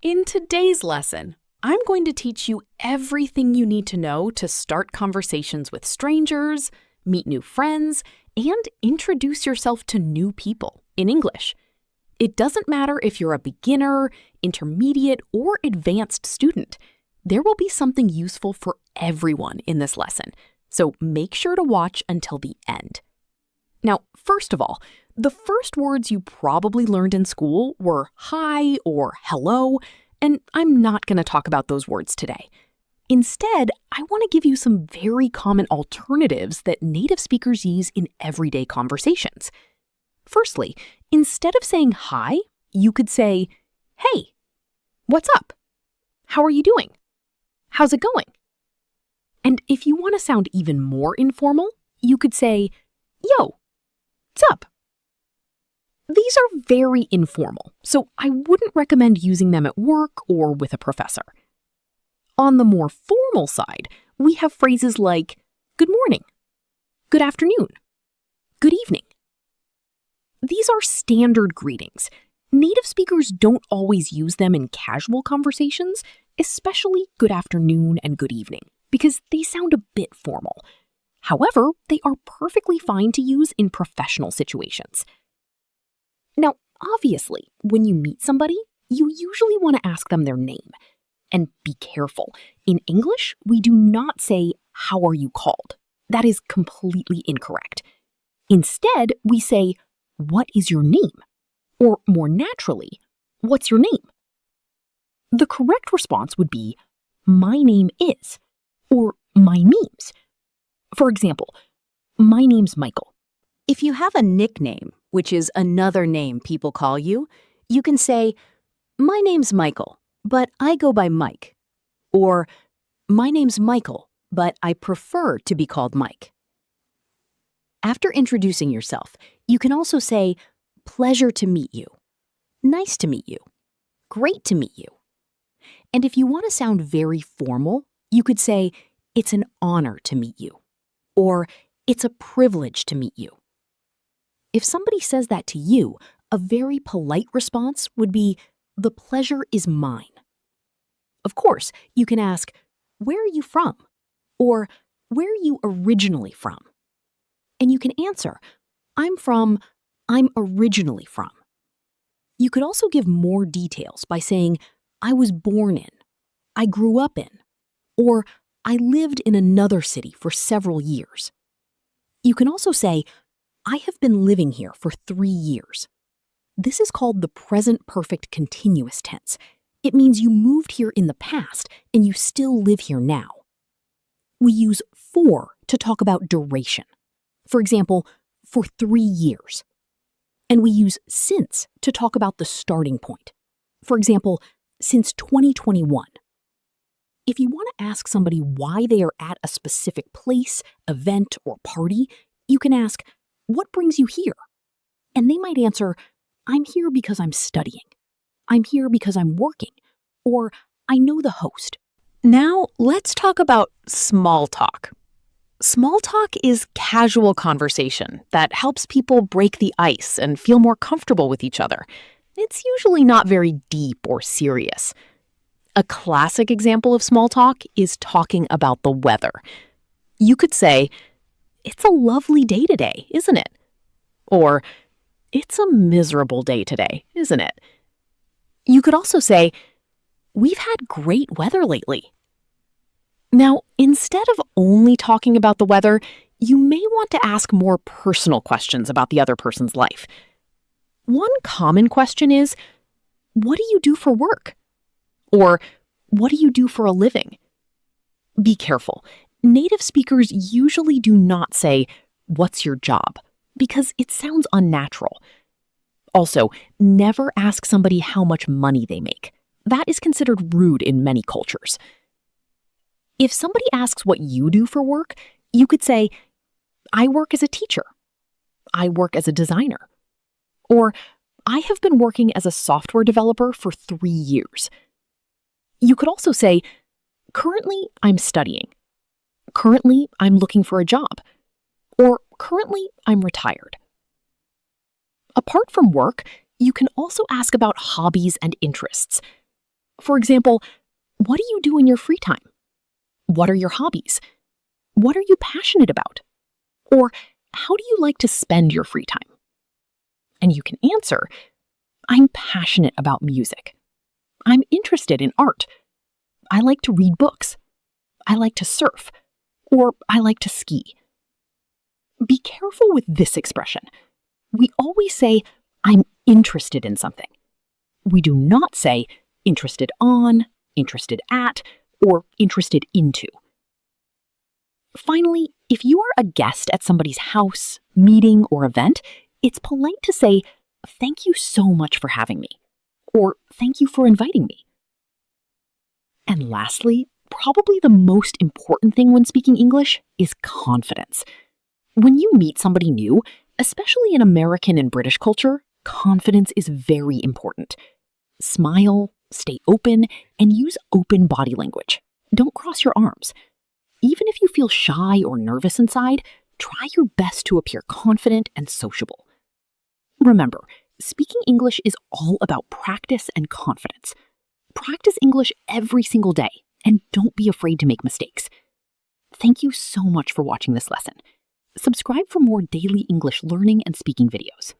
In today's lesson, I'm going to teach you everything you need to know to start conversations with strangers, meet new friends, and introduce yourself to new people in English. It doesn't matter if you're a beginner, intermediate, or advanced student. There will be something useful for everyone in this lesson, so make sure to watch until the end. Now, first of all, the first words you probably learned in school were hi or hello, and I'm not going to talk about those words today. Instead, I want to give you some very common alternatives that native speakers use in everyday conversations. Firstly, instead of saying hi, you could say, hey, what's up? How are you doing? How's it going? And if you want to sound even more informal, you could say, yo, what's up? These are very informal, so I wouldn't recommend using them at work or with a professor. On the more formal side, we have phrases like good morning, good afternoon, good evening. These are standard greetings. Native speakers don't always use them in casual conversations, especially good afternoon and good evening, because they sound a bit formal. However, they are perfectly fine to use in professional situations. Now, obviously, when you meet somebody, you usually want to ask them their name. And be careful. In English, we do not say, how are you called? That is completely incorrect. Instead, we say, what is your name? Or more naturally, what's your name? The correct response would be, my name is, or my name's. For example, my name's Michael. If you have a nickname, which is another name people call you, you can say, my name's Michael, but I go by Mike. Or, my name's Michael, but I prefer to be called Mike. After introducing yourself, you can also say, pleasure to meet you, nice to meet you, great to meet you. And if you want to sound very formal, you could say, it's an honor to meet you, or it's a privilege to meet you. If somebody says that to you, a very polite response would be, the pleasure is mine. Of course, you can ask, where are you from? Or where are you originally from? And you can answer, I'm originally from. You could also give more details by saying, I was born in, I grew up in, or I lived in another city for several years. You can also say, I have been living here for 3 years. This is called the present perfect continuous tense. It means you moved here in the past and you still live here now. We use for to talk about duration. For example, for 3 years. And we use since to talk about the starting point. For example, since 2021. If you want to ask somebody why they are at a specific place, event, or party, you can ask, what brings you here? And they might answer, I'm here because I'm studying. I'm here because I'm working. Or I know the host. Now, let's talk about small talk. Small talk is casual conversation that helps people break the ice and feel more comfortable with each other. It's usually not very deep or serious. A classic example of small talk is talking about the weather. You could say, it's a lovely day today, isn't it? Or, it's a miserable day today, isn't it? You could also say, we've had great weather lately. Now, instead of only talking about the weather, you may want to ask more personal questions about the other person's life. One common question is, what do you do for work? Or, what do you do for a living? Be careful. Native speakers usually do not say, what's your job? Because it sounds unnatural. Also, never ask somebody how much money they make. That is considered rude in many cultures. If somebody asks what you do for work, you could say, I work as a teacher. I work as a designer. Or, I have been working as a software developer for 3 years. You could also say, currently I'm studying. Currently I'm looking for a job. Or currently I'm retired. Apart from work, you can also ask about hobbies and interests. For example, what do you do in your free time? What are your hobbies? What are you passionate about? Or how do you like to spend your free time? And you can answer, I'm passionate about music. I'm interested in art. I like to read books. I like to surf. Or I like to ski. Be careful with this expression. We always say, I'm interested in something. We do not say interested on, interested at, or interested into. Finally, if you are a guest at somebody's house, meeting, or event, it's polite to say, thank you so much for having me, or thank you for inviting me. And lastly, probably the most important thing when speaking English is confidence. When you meet somebody new, especially in American and British culture, confidence is very important. Smile, stay open, and use open body language. Don't cross your arms. Even if you feel shy or nervous inside, try your best to appear confident and sociable. Remember, speaking English is all about practice and confidence. Practice English every single day, and don't be afraid to make mistakes. Thank you so much for watching this lesson. Subscribe for more daily English learning and speaking videos.